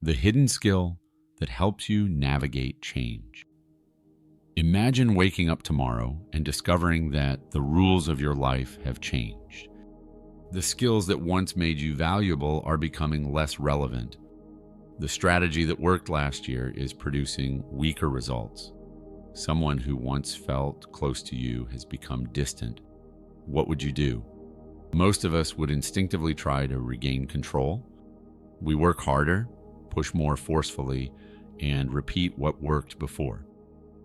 the hidden skill that helps you navigate change. Imagine waking up tomorrow and discovering that the rules of your life have changed. The skills that once made you valuable are becoming less relevant. The strategy that worked last year is producing weaker results. Someone who once felt close to you has become distant. What would you do? Most of us would instinctively try to regain control. We work harder, push more forcefully, and repeat what worked before.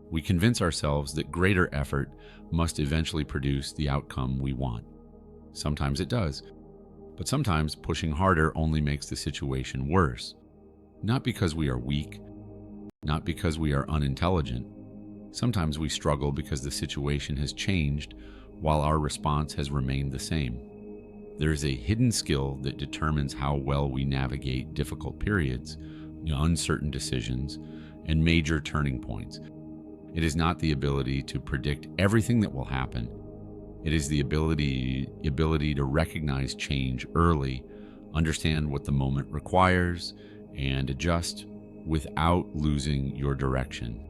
We convince ourselves that greater effort must eventually produce the outcome we want. Sometimes it does, but sometimes pushing harder only makes the situation worse. Not because we are weak, not because we are unintelligent. Sometimes we struggle because the situation has changed while our response has remained the same. There is a hidden skill that determines how well we navigate difficult periods, uncertain decisions, and major turning points. It is not the ability to predict everything that will happen. It is the ability to recognize change early, understand what the moment requires, and adjust without losing your direction.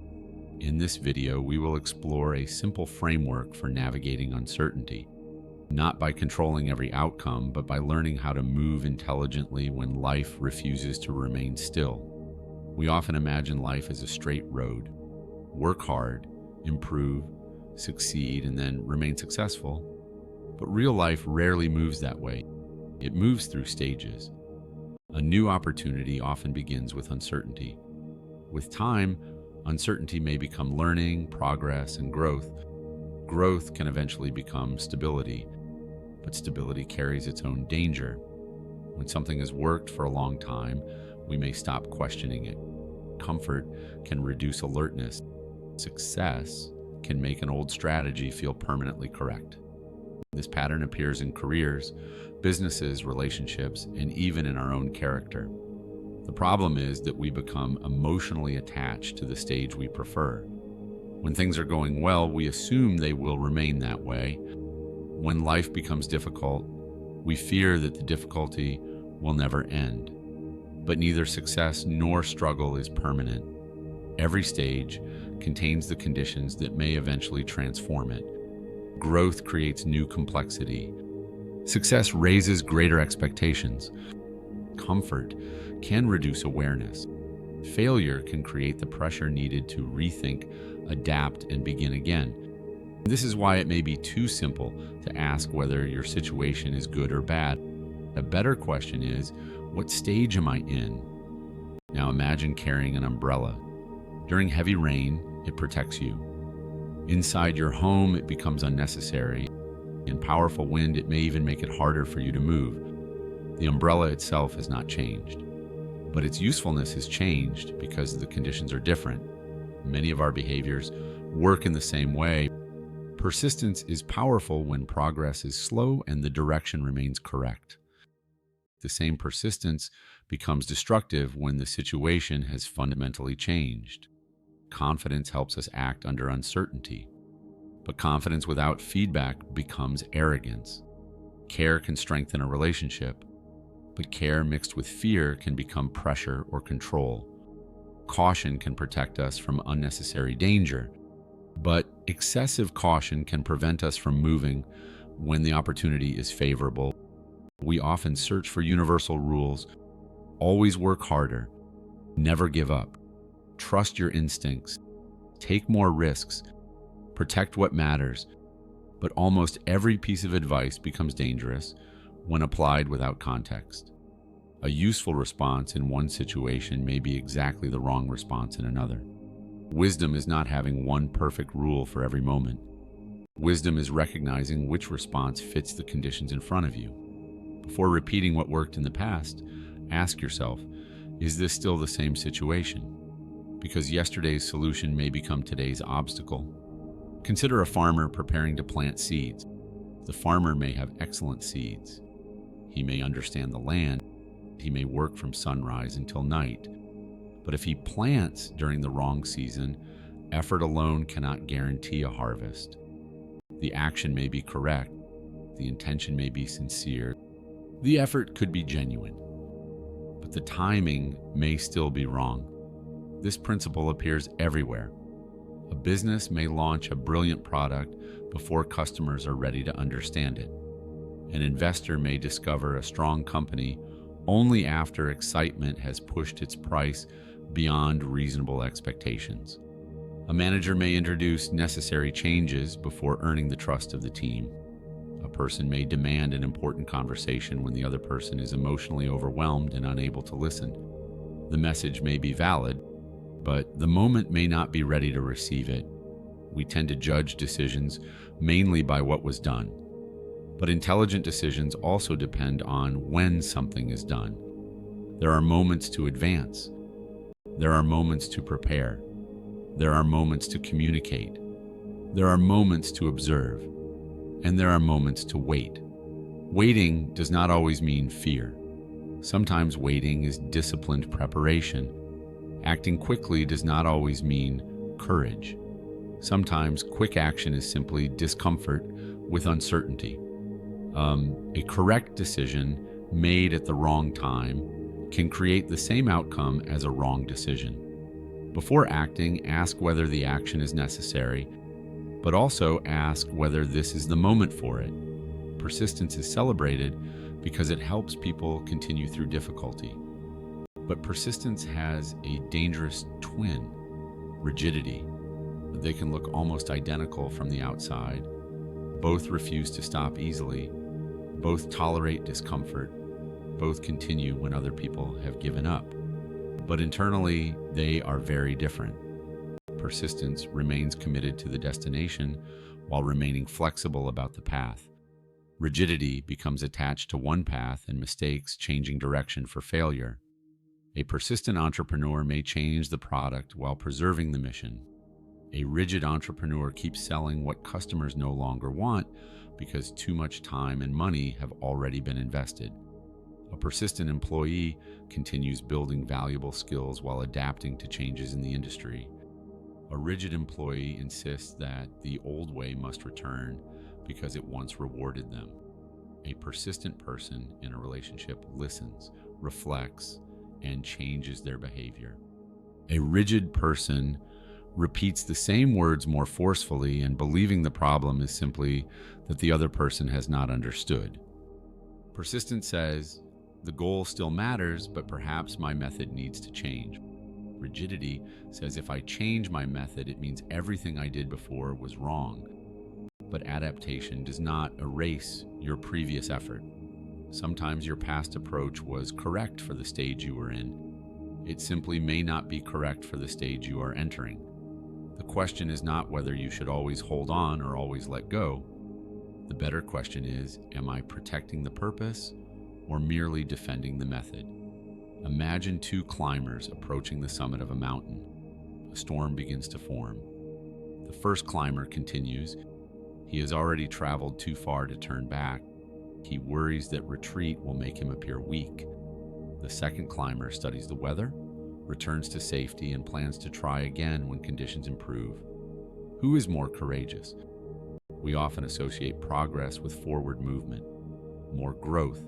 In this video, we will explore a simple framework for navigating uncertainty, not by controlling every outcome, but by learning how to move intelligently when life refuses to remain still. We often imagine life as a straight road. Work hard, improve, succeed, and then remain successful. But real life rarely moves that way. It moves through stages. A new opportunity often begins with uncertainty. With time, uncertainty may become learning, progress, and growth. Growth can eventually become stability, but stability carries its own danger. When something has worked for a long time, we may stop questioning it. Comfort can reduce alertness. Success can make an old strategy feel permanently correct. This pattern appears in careers, businesses, relationships, and even in our own character. The problem is that we become emotionally attached to the stage we prefer. When things are going well, we assume they will remain that way. When life becomes difficult, we fear that the difficulty will never end. But neither success nor struggle is permanent. Every stage contains the conditions that may eventually transform it. Growth creates new complexity. Success raises greater expectations. Comfort can reduce awareness. Failure can create the pressure needed to rethink, adapt, and begin again. This is why it may be too simple to ask whether your situation is good or bad. A better question is, what stage am I in? Now imagine carrying an umbrella. During heavy rain, it protects you. Inside your home, it becomes unnecessary. In powerful wind, it may even make it harder for you to move. The umbrella itself has not changed, but its usefulness has changed because the conditions are different. Many of our behaviors work in the same way. Persistence is powerful when progress is slow and the direction remains correct. The same persistence becomes destructive when the situation has fundamentally changed. Confidence helps us act under uncertainty, but confidence without feedback becomes arrogance. Care can strengthen a relationship, but care mixed with fear can become pressure or control. Caution can protect us from unnecessary danger, but excessive caution can prevent us from moving when the opportunity is favorable. We often search for universal rules. Always work harder. Never give up. Trust your instincts. Take more risks. Protect what matters. But almost every piece of advice becomes dangerous when applied without context. A useful response in one situation may be exactly the wrong response in another. Wisdom is not having one perfect rule for every moment. Wisdom is recognizing which response fits the conditions in front of you. Before repeating what worked in the past, ask yourself, is this still the same situation? Because yesterday's solution may become today's obstacle. Consider a farmer preparing to plant seeds. The farmer may have excellent seeds. He may understand the land. He may work from sunrise until night. But if he plants during the wrong season, effort alone cannot guarantee a harvest. The action may be correct. The intention may be sincere. The effort could be genuine. But but the timing may still be wrong. This principle appears everywhere. A business may launch a brilliant product before customers are ready to understand it. An investor may discover a strong company only after excitement has pushed its price beyond reasonable expectations. A manager may introduce necessary changes before earning the trust of the team. A person may demand an important conversation when the other person is emotionally overwhelmed and unable to listen. The message may be valid, but the moment may not be ready to receive it. We tend to judge decisions mainly by what was done. But intelligent decisions also depend on when something is done. There are moments to advance. There are moments to prepare. There are moments to communicate. There are moments to observe. And there are moments to wait. Waiting does not always mean fear. Sometimes waiting is disciplined preparation. Acting quickly does not always mean courage. Sometimes quick action is simply discomfort with uncertainty. A correct decision made at the wrong time can create the same outcome as a wrong decision. Before acting, ask whether the action is necessary, but also ask whether this is the moment for it. Persistence is celebrated because it helps people continue through difficulty. But persistence has a dangerous twin, rigidity. They can look almost identical from the outside. Both refuse to stop easily. Both tolerate discomfort. Both continue when other people have given up. But internally, they are very different. Persistence remains committed to the destination while remaining flexible about the path. Rigidity becomes attached to one path and mistakes changing direction for failure. A persistent entrepreneur may change the product while preserving the mission. A rigid entrepreneur keeps selling what customers no longer want because too much time and money have already been invested. A persistent employee continues building valuable skills while adapting to changes in the industry. A rigid employee insists that the old way must return because it once rewarded them. A persistent person in a relationship listens, reflects, and changes their behavior. A rigid person repeats the same words more forcefully and believing the problem is simply that the other person has not understood. Persistence says, the goal still matters, but perhaps my method needs to change. Rigidity says if I change my method, it means everything I did before was wrong. But adaptation does not erase your previous effort. Sometimes your past approach was correct for the stage you were in. It simply may not be correct for the stage you are entering. The question is not whether you should always hold on or always let go. The better question is, am I protecting the purpose or merely defending the method? Imagine two climbers approaching the summit of a mountain. A storm begins to form. The first climber continues. He has already traveled too far to turn back. He worries that retreat will make him appear weak. The second climber studies the weather, returns to safety, and plans to try again when conditions improve. Who is more courageous? We often associate progress with forward movement, more growth,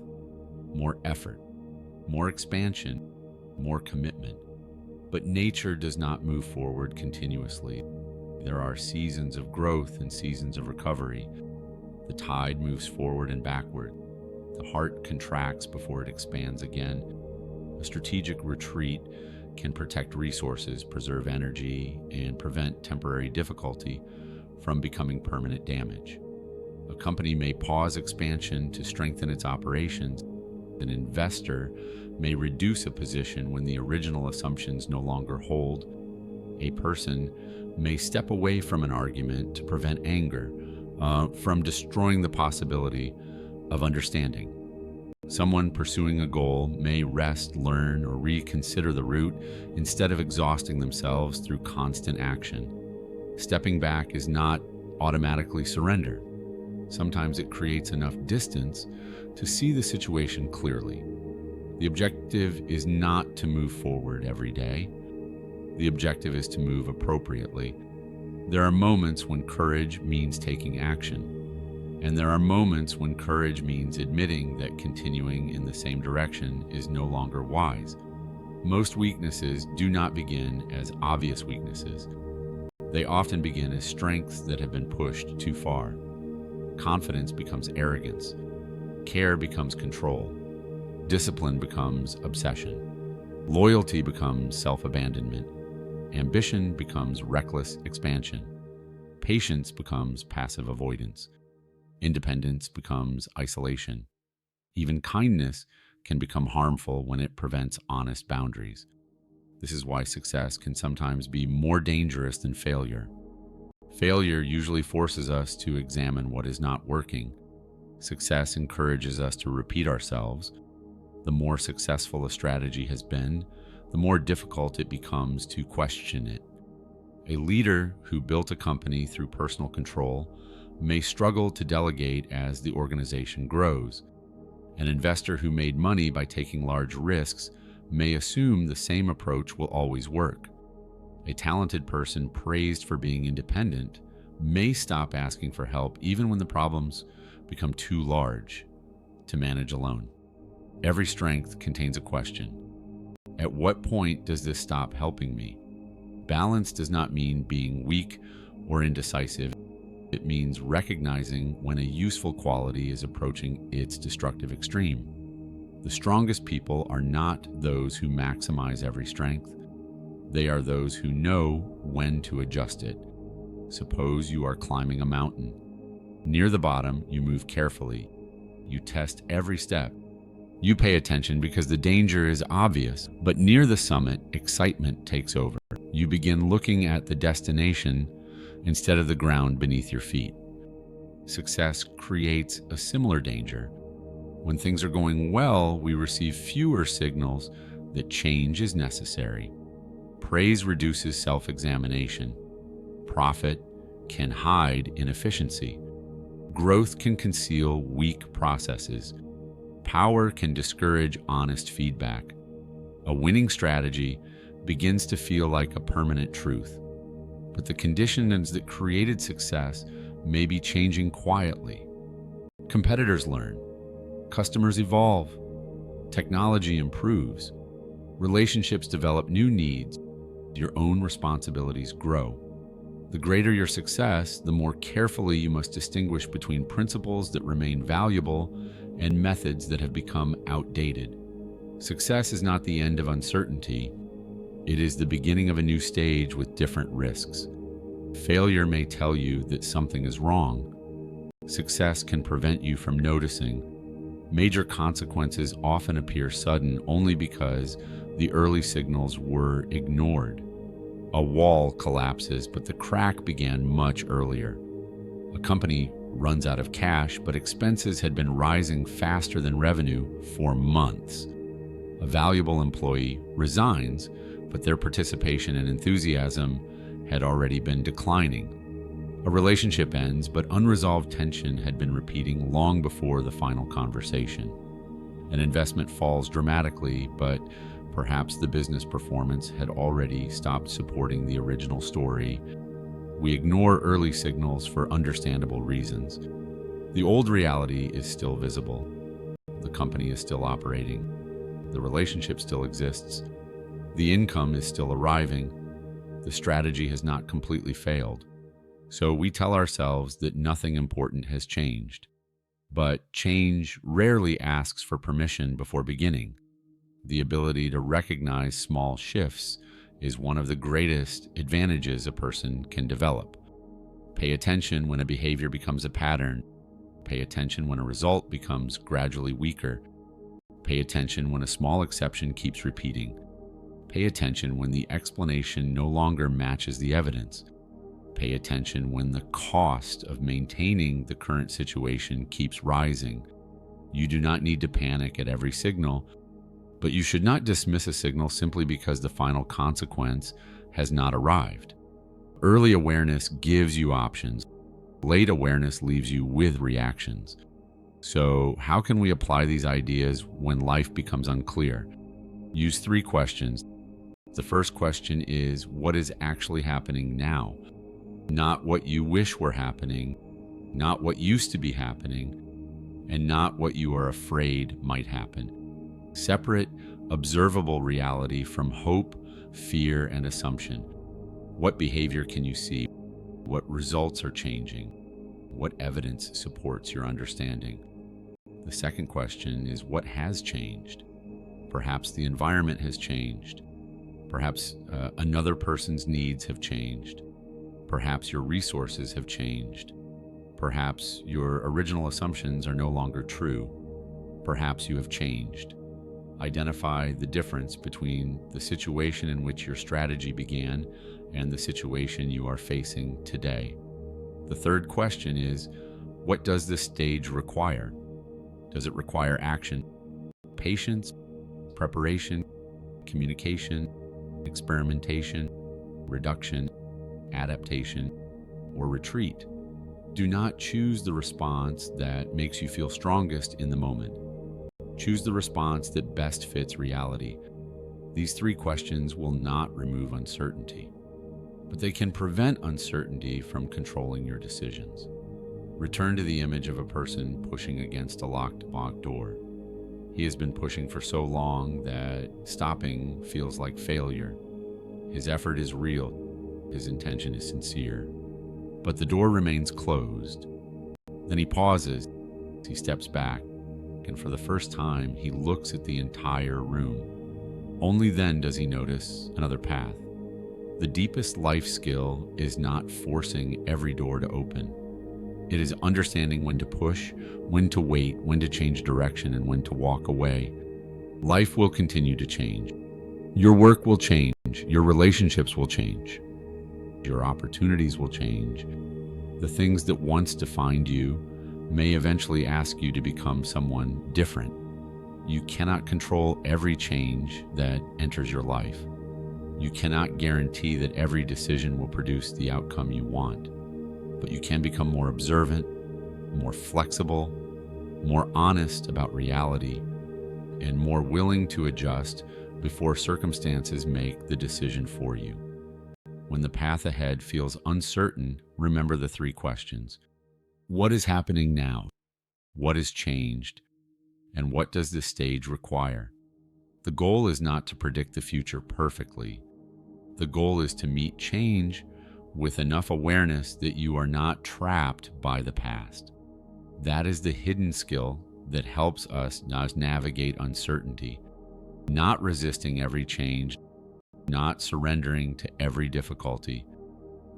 more effort, more expansion, more commitment. But nature does not move forward continuously. There are seasons of growth and seasons of recovery. The tide moves forward and backward. The heart contracts before it expands again. A strategic retreat can protect resources, preserve energy, and prevent temporary difficulty from becoming permanent damage. A company may pause expansion to strengthen its operations. An investor may reduce a position when the original assumptions no longer hold. A person may step away from an argument to prevent anger from destroying the possibility of understanding. Someone pursuing a goal may rest, learn, or reconsider the route instead of exhausting themselves through constant action. Stepping back is not automatically surrender. Sometimes it creates enough distance to see the situation clearly. The objective is not to move forward every day. The objective is to move appropriately. There are moments when courage means taking action, And there are moments when courage means admitting that continuing in the same direction is no longer wise. Most weaknesses do not begin as obvious weaknesses. They often begin as strengths that have been pushed too far. Confidence becomes arrogance. Care becomes control. Discipline becomes obsession. Loyalty becomes self-abandonment. Ambition becomes reckless expansion. Patience becomes passive avoidance. Independence becomes isolation. Even kindness can become harmful when it prevents honest boundaries. This is why success can sometimes be more dangerous than failure. Failure usually forces us to examine what is not working. Success encourages us to repeat ourselves. The more successful a strategy has been, the more difficult it becomes to question it. A leader who built a company through personal control may struggle to delegate as the organization grows. An investor who made money by taking large risks may assume the same approach will always work. A talented person praised for being independent may stop asking for help even when the problems become too large to manage alone. Every strength contains a question. At what point does this stop helping me? Balance does not mean being weak or indecisive. It means recognizing when a useful quality is approaching its destructive extreme. The strongest people are not those who maximize every strength. They are those who know when to adjust it. Suppose you are climbing a mountain. Near the bottom, you move carefully. You test every step. You pay attention because the danger is obvious, but near the summit, excitement takes over. You begin looking at the destination instead of the ground beneath your feet. Success creates a similar danger. When things are going well, we receive fewer signals that change is necessary. Praise reduces self-examination. Profit can hide inefficiency. Growth can conceal weak processes. Power can discourage honest feedback. A winning strategy begins to feel like a permanent truth. But the conditions that created success may be changing quietly. Competitors learn. Customers evolve. Technology improves. Relationships develop new needs. Your own responsibilities grow. The greater your success, the more carefully you must distinguish between principles that remain valuable and methods that have become outdated. Success is not the end of uncertainty. It is the beginning of a new stage with different risks. Failure may tell you that something is wrong. Success can prevent you from noticing. Major consequences often appear sudden only because the early signals were ignored. A wall collapses, but the crack began much earlier. A company runs out of cash, but expenses had been rising faster than revenue for months. A valuable employee resigns, but their participation and enthusiasm had already been declining. A relationship ends, but unresolved tension had been repeating long before the final conversation. An investment falls dramatically, but perhaps the business performance had already stopped supporting the original story. We ignore early signals for understandable reasons. The old reality is still visible. The company is still operating. The relationship still exists. The income is still arriving. The strategy has not completely failed. So we tell ourselves that nothing important has changed. But change rarely asks for permission before beginning. The ability to recognize small shifts is one of the greatest advantages a person can develop. Pay attention when a behavior becomes a pattern. Pay attention when a result becomes gradually weaker. Pay attention when a small exception keeps repeating. Pay attention when the explanation no longer matches the evidence. Pay attention when the cost of maintaining the current situation keeps rising. You do not need to panic at every signal, but you should not dismiss a signal simply because the final consequence has not arrived. Early awareness gives you options. Late awareness leaves you with reactions. So, how can we apply these ideas when life becomes unclear? Use 3 questions. The first question is, what is actually happening now? Not what you wish were happening, not what used to be happening, and not what you are afraid might happen. Separate, observable reality from hope, fear, and assumption. What behavior can you see? What results are changing? What evidence supports your understanding? The second question is, what has changed? Perhaps the environment has changed. Perhaps another person's needs have changed. Perhaps your resources have changed. Perhaps your original assumptions are no longer true. Perhaps you have changed. Identify the difference between the situation in which your strategy began and the situation you are facing today. The third question is, what does this stage require? Does it require action, patience, preparation, communication, experimentation, reduction, adaptation, or retreat? Do not choose the response that makes you feel strongest in the moment. Choose the response that best fits reality. These three questions will not remove uncertainty, but they can prevent uncertainty from controlling your decisions. Return to the image of a person pushing against a locked door. He has been pushing for so long that stopping feels like failure. His effort is real. His intention is sincere. But the door remains closed. Then he pauses. He steps back. And for the first time, he looks at the entire room. Only then does he notice another path. The deepest life skill is not forcing every door to open. It is understanding when to push, when to wait, when to change direction, and when to walk away. Life will continue to change. Your work will change. Your relationships will change. Your opportunities will change. The things that once defined you may eventually ask you to become someone different. You cannot control every change that enters your life. You cannot guarantee that every decision will produce the outcome you want, but you can become more observant, more flexible, more honest about reality, and more willing to adjust before circumstances make the decision for you. When the path ahead feels uncertain, remember the three questions. What is happening now? What has changed? And what does this stage require? The goal is not to predict the future perfectly. The goal is to meet change with enough awareness that you are not trapped by the past. That is the hidden skill that helps us navigate uncertainty, not resisting every change, not surrendering to every difficulty,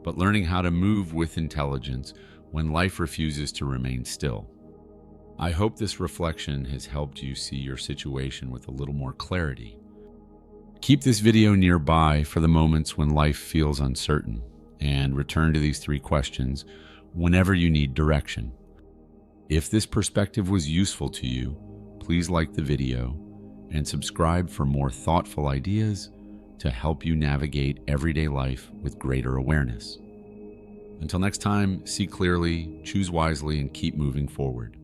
but learning how to move with intelligence when life refuses to remain still. I hope this reflection has helped you see your situation with a little more clarity. Keep this video nearby for the moments when life feels uncertain, and return to these three questions whenever you need direction. If this perspective was useful to you, please like the video and subscribe for more thoughtful ideas to help you navigate everyday life with greater awareness. Until next time, see clearly, choose wisely, and keep moving forward.